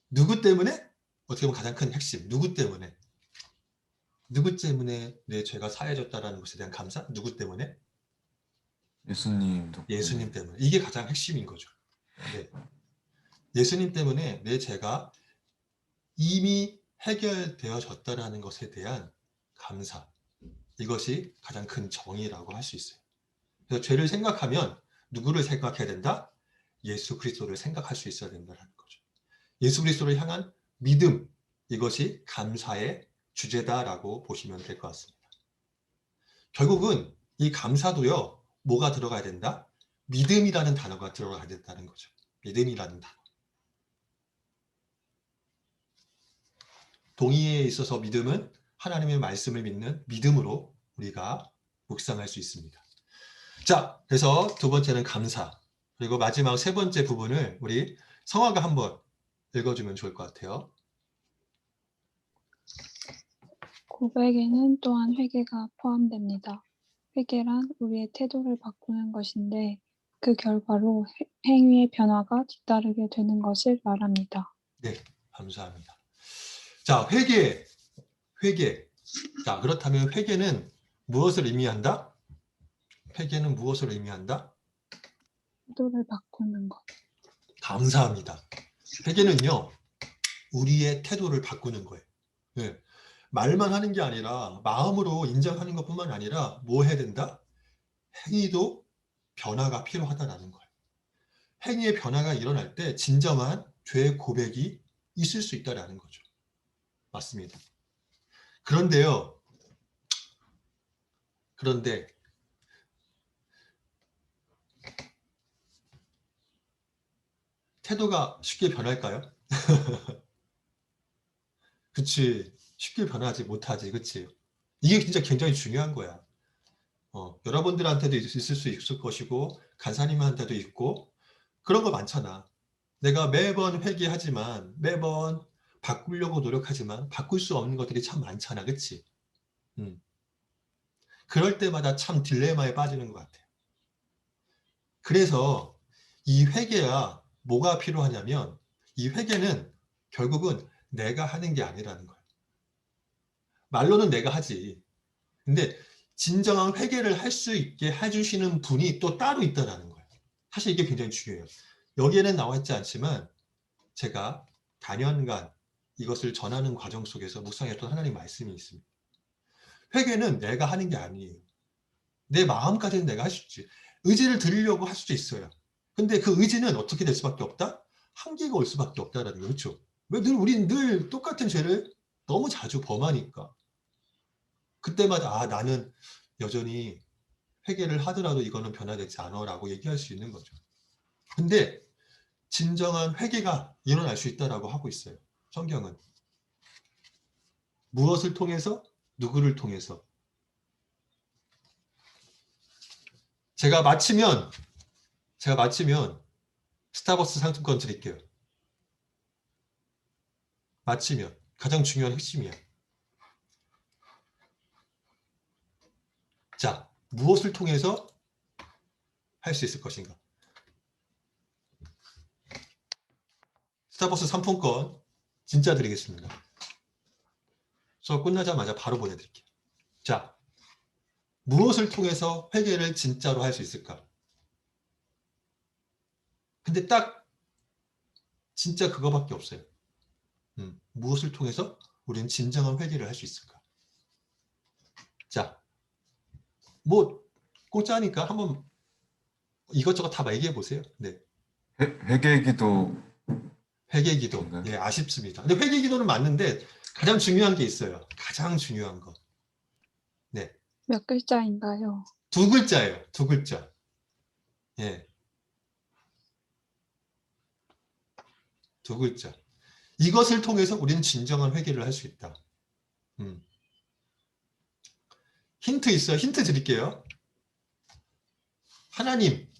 누구 때문에? 어떻게 보면 가장 큰 핵심. 누구 때문에? 누구 때문에 내 죄가 사해졌다라는 것에 대한 감사? 누구 때문에? 예수님 덕분에. 예수님 때문에. 이게 가장 핵심인 거죠. 네. 예수님 때문에 내 죄가 이미 해결되어졌다라는 것에 대한 감사. 이것이 가장 큰 정의라고 할 수 있어요. 그래서 죄를 생각하면 누구를 생각해야 된다? 예수 그리스도를 생각할 수 있어야 된다는 거죠. 예수 그리스도를 향한 믿음, 이것이 감사의 주제다라고 보시면 될 것 같습니다. 결국은 이 감사도요, 뭐가 들어가야 된다? 믿음이라는 단어가 들어가야 된다는 거죠. 믿음이라는 단어. 동의에 있어서 믿음은 하나님의 말씀을 믿는 믿음으로 우리가 묵상할 수 있습니다. 자, 그래서 두 번째는 감사. 그리고 마지막 세 번째 부분을 우리 성화가 한번 읽어주면 좋을 것 같아요. 고백에는 또한 회개가 포함됩니다. 회개란 우리의 태도를 바꾸는 것인데 그 결과로 행위의 변화가 뒤따르게 되는 것을 말합니다. 네, 감사합니다. 자, 회개. 자, 그렇다면 회개는 무엇을 의미한다? 회개는 무엇을 의미한다? 태도를 바꾸는 것. 감사합니다. 회개는요, 우리의 태도를 바꾸는 거예요. 네. 말만 하는 게 아니라 마음으로 인정하는 것뿐만 아니라 뭐 해야 된다? 행위도 변화가 필요하다는 거예요. 행위의 변화가 일어날 때 진정한 죄 고백이 있을 수 있다는 거죠. 맞습니다. 그런데요, 그런데 태도가 쉽게 변할까요? 그치. 쉽게 변하지 못하지. 그치. 이게 진짜 굉장히 중요한 거야. 여러분들한테도 있을 수 있을 것이고, 간사님한테도 있고, 그런 거 많잖아. 내가 매번 회개하지만, 매번 바꾸려고 노력하지만, 바꿀 수 없는 것들이 참 많잖아. 그치? 그럴 때마다 참 딜레마에 빠지는 것 같아요. 그래서 이 회개가 뭐가 필요하냐면, 이 회개는 결국은 내가 하는 게 아니라는 거예요. 말로는 내가 하지. 근데 진정한 회개를 할 수 있게 해주시는 분이 또 따로 있다는 거예요. 사실 이게 굉장히 중요해요. 여기에는 나와 있지 않지만 제가 단연간 이것을 전하는 과정 속에서 묵상했던 하나님 말씀이 있습니다. 회개는 내가 하는 게 아니에요. 내 마음까지는 내가 할 수 있지. 의지를 드리려고 할 수도 있어요. 근데 그 의지는 어떻게 될 수밖에 없다? 한계가 올 수밖에 없다라는 거예요. 그렇죠? 왜 우리는 늘 똑같은 죄를 너무 자주 범하니까. 그때마다 나는 여전히 회개를 하더라도 이거는 변화되지 않아라고 얘기할 수 있는 거죠. 근데 진정한 회개가 일어날 수 있다라고 하고 있어요. 성경은. 무엇을 통해서? 누구를 통해서? 제가 마치면 스타벅스 상품권 드릴게요. 마치면 가장 중요한 핵심이야. 자, 무엇을 통해서 할 수 있을 것인가? 스타벅스 상품권 진짜 드리겠습니다. 수업 끝나자마자 바로 보내드릴게요. 자, 무엇을 통해서 회개를 진짜로 할 수 있을까? 근데 딱 진짜 그거밖에 없어요. 무엇을 통해서 우리는 진정한 회개를 할 수 있을까? 자, 뭐 공짜니까 한번 이것저것 다 얘기해 보세요. 네, 회개기도. 회개 기도. 예, 아쉽습니다. 근데 회개 기도는 맞는데 가장 중요한 게 있어요. 가장 중요한 거. 네, 몇 글자인가요? 두 글자예요. 두 글자. 예, 두 글자. 이것을 통해서 우리는 진정한 회개를 할 수 있다. 힌트 있어요. 힌트 드릴게요. 하나님.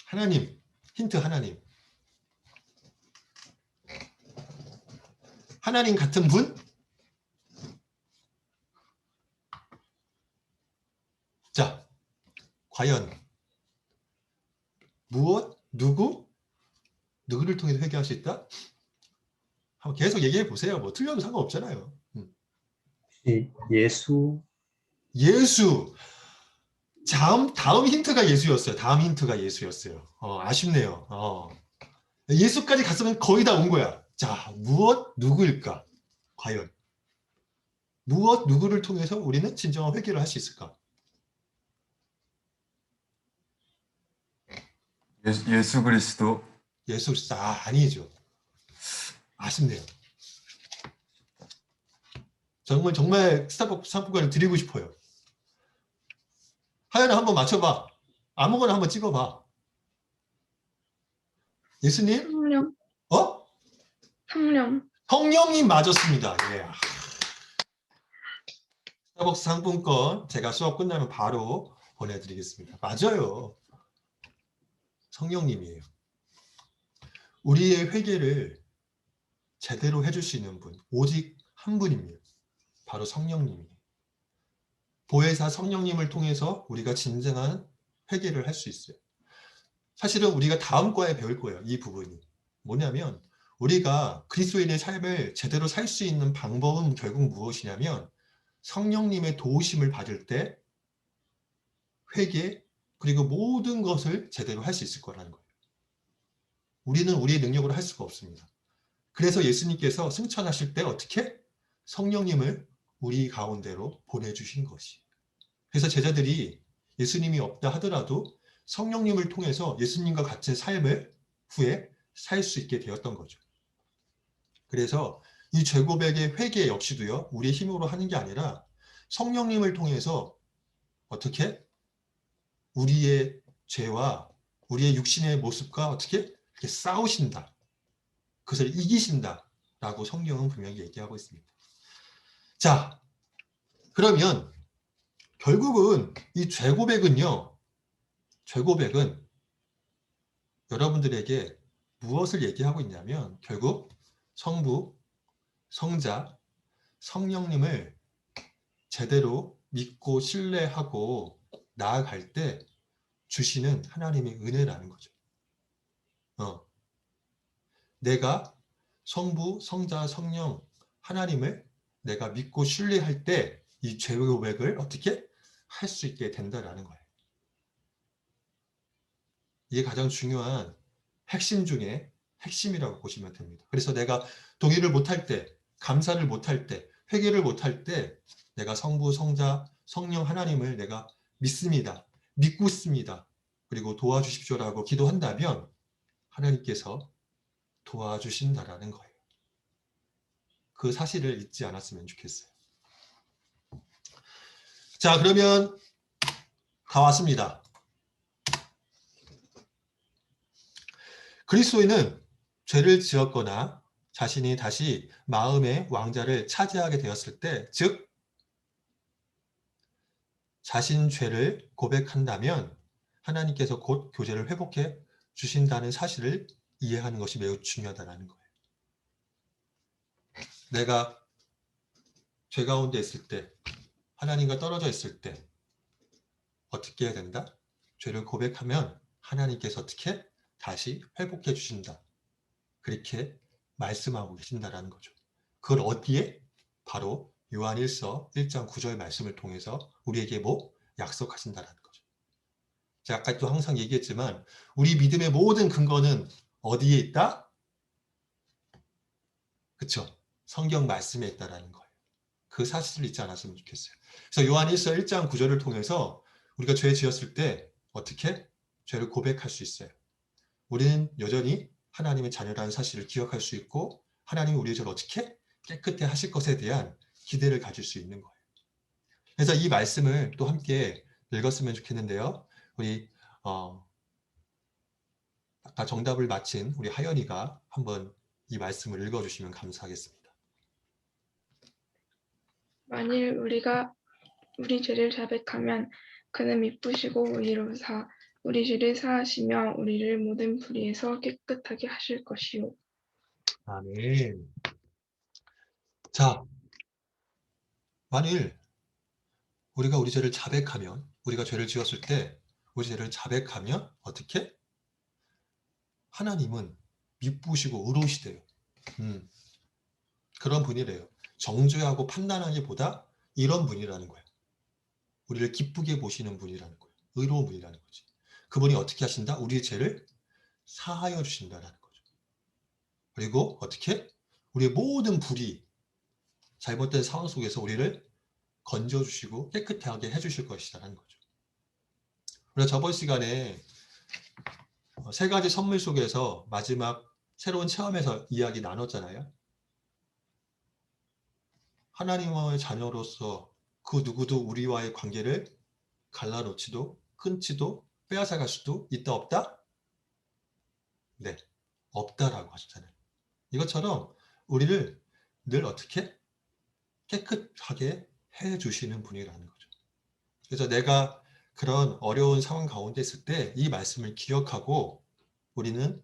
하나님. 힌트 하나님. 하나님 같은 분? 자, 과연 무엇? 누구? 누구를 통해서 회개할 수 있다? 한번 계속 얘기해 보세요. 뭐 틀려도 상관없잖아요. 혹시 예수, 예수. 다음 힌트가 예수였어요. 다음 힌트가 예수였어요. 아쉽네요. 예수까지 갔으면 거의 다 온 거야. 자, 무엇 누구일까? 과연 무엇 누구를 통해서 우리는 진정한 회개를 할 수 있을까? 예수 그리스도. 예수 아니죠. 아쉽네요. 정말 스타벅스 상품권을 드리고 싶어요. 하연아 한번 맞춰봐. 아무거나 한번 찍어봐. 예수님? 성령, 어? 성령. 성령님 맞았습니다. 예. 스타벅스 상품권 제가 수업 끝나면 바로 보내드리겠습니다. 맞아요. 성령님이에요. 우리의 회개를 제대로 해줄 수 있는 분 오직 한 분입니다. 바로 성령님이에요. 보혜사 성령님을 통해서 우리가 진정한 회개를 할 수 있어요. 사실은 우리가 다음 과에 배울 거예요. 이 부분이. 뭐냐면 우리가 그리스도인의 삶을 제대로 살 수 있는 방법은 결국 무엇이냐면 성령님의 도우심을 받을 때 회개 그리고 모든 것을 제대로 할 수 있을 거라는 거예요. 우리는 우리의 능력으로 할 수가 없습니다. 그래서 예수님께서 승천하실 때 어떻게? 성령님을 우리 가운데로 보내주신 것이. 그래서 제자들이 예수님이 없다 하더라도 성령님을 통해서 예수님과 같은 삶을 후에 살 수 있게 되었던 거죠. 그래서 이 죄고백의 회개 역시도요, 우리의 힘으로 하는 게 아니라 성령님을 통해서 어떻게? 우리의 죄와 우리의 육신의 모습과 어떻게? 이렇게 싸우신다. 그것을 이기신다. 라고 성경은 분명히 얘기하고 있습니다. 자, 그러면 결국은 이 죄고백은 여러분들에게 무엇을 얘기하고 있냐면 결국 성부, 성자, 성령님을 제대로 믿고 신뢰하고 나아갈 때 주시는 하나님의 은혜라는 거죠. 내가 성부, 성자, 성령 하나님을 내가 믿고 신뢰할 때 이 죄 고백을 어떻게 할 수 있게 된다라는 거예요. 이게 가장 중요한 핵심 중에 핵심이라고 보시면 됩니다. 그래서 내가 동의를 못할 때, 감사를 못할 때, 회개를 못할 때 내가 성부, 성자, 성령 하나님을 내가 믿습니다. 믿고 있습니다. 그리고 도와주십시오라고 기도한다면 하나님께서 도와주신다라는 거예요. 그 사실을 잊지 않았으면 좋겠어요. 자, 그러면 다 왔습니다. 그리스도인은 죄를 지었거나 자신이 다시 마음의 왕자를 차지하게 되었을 때, 즉 자신 죄를 고백한다면 하나님께서 곧 교제를 회복해 주신다는 사실을 이해하는 것이 매우 중요하다는 거예요. 내가 죄 가운데 있을 때, 하나님과 떨어져 있을 때 어떻게 해야 된다? 죄를 고백하면 하나님께서 어떻게 다시 회복해 주신다. 그렇게 말씀하고 계신다라는 거죠. 그걸 어디에? 바로 요한일서 1장 9절 말씀을 통해서 우리에게 약속하신다라는 거죠. 제가 아까 또 항상 얘기했지만 우리 믿음의 모든 근거는 어디에 있다? 그쵸? 성경 말씀에 있다라는 거예요. 그 사실을 잊지 않았으면 좋겠어요. 그래서 요한일서 1장 9절을 통해서 우리가 죄 지었을 때 어떻게? 죄를 고백할 수 있어요. 우리는 여전히 하나님의 자녀라는 사실을 기억할 수 있고 하나님이 우리의 죄를 어떻게 깨끗해 하실 것에 대한 기대를 가질 수 있는 거예요. 그래서 이 말씀을 또 함께 읽었으면 좋겠는데요. 우리 아까 정답을 맞힌 우리 하연이가 한번 이 말씀을 읽어주시면 감사하겠습니다. 만일 우리가 우리 죄를 자백하면 그는 미쁘시고 의로우사 우리 죄를 사하시며 우리를 모든 불의에서 깨끗하게 하실 것이요. 아멘. 자, 만일 우리가 우리 죄를 자백하면, 우리가 죄를 지었을 때 우리 죄를 자백하면 어떻게? 하나님은 미쁘시고 의로우시대요. 그런 분이래요. 정죄하고 판단하기보다 이런 분이라는 거예요. 우리를 기쁘게 보시는 분이라는 거예요. 의로운 분이라는 거지. 그분이 어떻게 하신다? 우리의 죄를 사하여 주신다라는 거죠. 그리고 어떻게? 우리의 모든 불의, 잘못된 상황 속에서 우리를 건져주시고 깨끗하게 해주실 것이다라는 거죠. 그래서 저번 시간에 세 가지 선물 속에서 마지막 새로운 체험에서 이야기 나눴잖아요. 하나님의 자녀로서 그 누구도 우리와의 관계를 갈라놓지도 끊지도 빼앗아갈 수도 있다 없다? 네, 없다라고 하셨잖아요. 이것처럼 우리를 늘 어떻게 깨끗하게 해주시는 분이라는 거죠. 그래서 내가 그런 어려운 상황 가운데 있을 때 이 말씀을 기억하고 우리는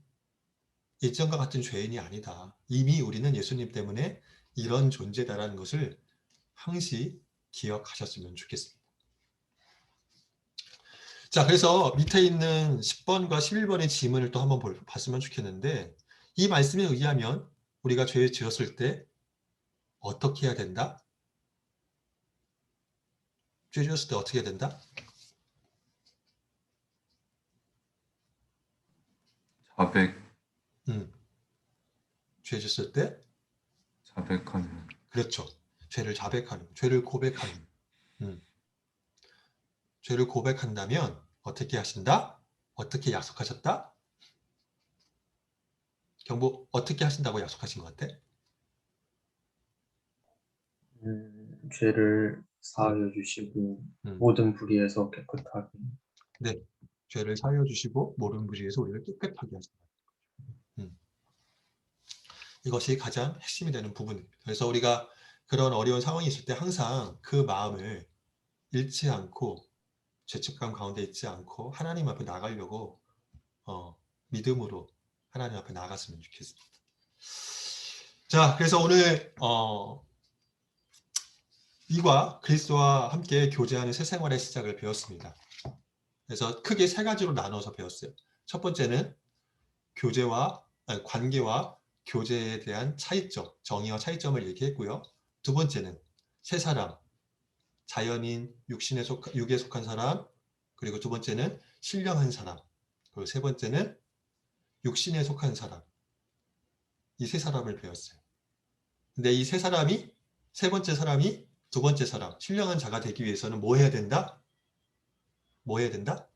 예전과 같은 죄인이 아니다. 이미 우리는 예수님 때문에 이런 존재다라는 것을 항시 기억하셨으면 좋겠습니다. 자, 그래서 밑에 있는 10번과 11번의 지문을 또 한번 봤으면 좋겠는데 이 말씀에 의하면 우리가 죄를 지었을 때 어떻게 해야 된다? 죄 지었을 때 어떻게 해야 된다? 자백, 죄 지었을 때 자백하는. 그렇죠. 죄를 자백하는, 죄를 고백하는. 죄를 고백한다면 어떻게 하신다? 어떻게 약속하셨다? 경보 어떻게 하신다고 약속하신 것 같아? 죄를 사하여 주시고 모든 불의에서 깨끗하게. 네, 죄를 사하여 주시고 모든 불의에서 우리를 깨끗하게 하신다. 이것이 가장 핵심이 되는 부분입니다. 그래서 우리가 그런 어려운 상황이 있을 때 항상 그 마음을 잃지 않고 죄책감 가운데 있지 않고 하나님 앞에 나가려고 믿음으로 하나님 앞에 나갔으면 좋겠습니다. 자, 그래서 오늘 이과 그리스도와 함께 교제하는 새 생활의 시작을 배웠습니다. 그래서 크게 세 가지로 나눠서 배웠어요. 첫 번째는 관계와 교제에 대한 차이점, 정의와 차이점을 얘기했고요. 두 번째는 세 사람, 자연인, 육에 속한 사람, 그리고 두 번째는 신령한 사람, 그리고 세 번째는 육신에 속한 사람. 이 세 사람을 배웠어요. 근데 이 세 번째 사람이 두 번째 사람, 신령한 자가 되기 위해서는 뭐 해야 된다? 뭐 해야 된다?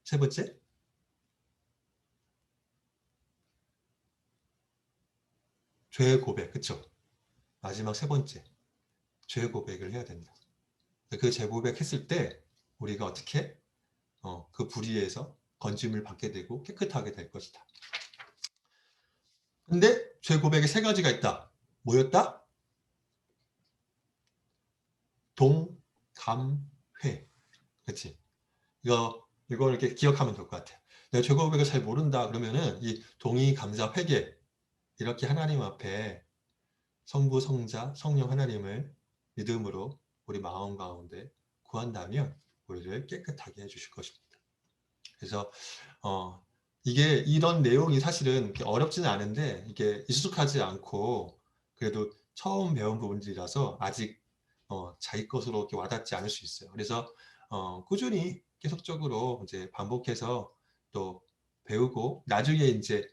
세 번째? 죄 고백, 그쵸? 마지막 세 번째, 죄 고백을 해야 된다. 그 죄 고백했을 때 우리가 어떻게 그 불의에서 건짐을 받게 되고 깨끗하게 될 것이다. 근데 죄 고백에 세 가지가 있다. 뭐였다? 동감회. 그치? 이거 이렇게 기억하면 될 것 같아요. 내가 죄 고백을 잘 모른다 그러면은 이 동의, 감사, 회개 이렇게 하나님 앞에 성부, 성자, 성령 하나님을 믿음으로 우리 마음 가운데 구한다면 우리를 깨끗하게 해주실 것입니다. 그래서 이게 이런 내용이 사실은 어렵지는 않은데 이게 익숙하지 않고 그래도 처음 배운 부분들이라서 아직 자기 것으로 이렇게 와닿지 않을 수 있어요. 그래서 꾸준히 계속적으로 이제 반복해서 또 배우고 나중에 이제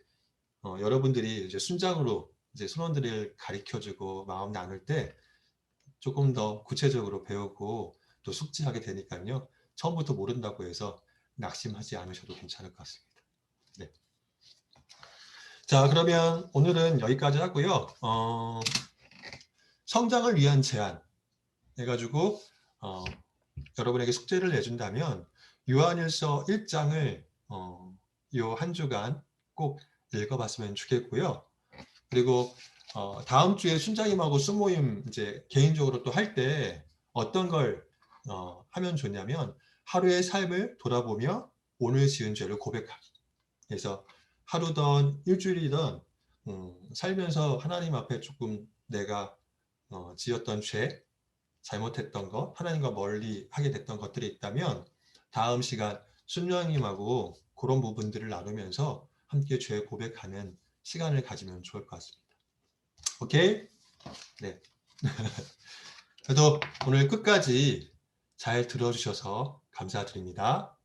여러분들이 이제 순장으로 이제 순원들을 가르쳐주고 마음 나눌 때 조금 더 구체적으로 배우고 또 숙지하게 되니까요. 처음부터 모른다고 해서 낙심하지 않으셔도 괜찮을 것 같습니다. 네. 자, 그러면 오늘은 여기까지 하고요. 성장을 위한 제안 해가지고 여러분에게 숙제를 내준다면 요한일서 1장을 요 한 주간 꼭 읽어봤으면 좋겠고요. 그리고 다음 주에 순장님하고 수모임 이제 개인적으로 또 할 때 어떤 걸 하면 좋냐면 하루의 삶을 돌아보며 오늘 지은 죄를 고백하기. 그래서 하루든 일주일이든 살면서 하나님 앞에 조금 내가 지었던 죄, 잘못했던 것, 하나님과 멀리 하게 됐던 것들이 있다면 다음 시간 순장님하고 그런 부분들을 나누면서 함께 죄 고백하는 시간을 가지면 좋을 것 같습니다. 오케이? 네. 그래도 오늘 끝까지 잘 들어주셔서 감사드립니다.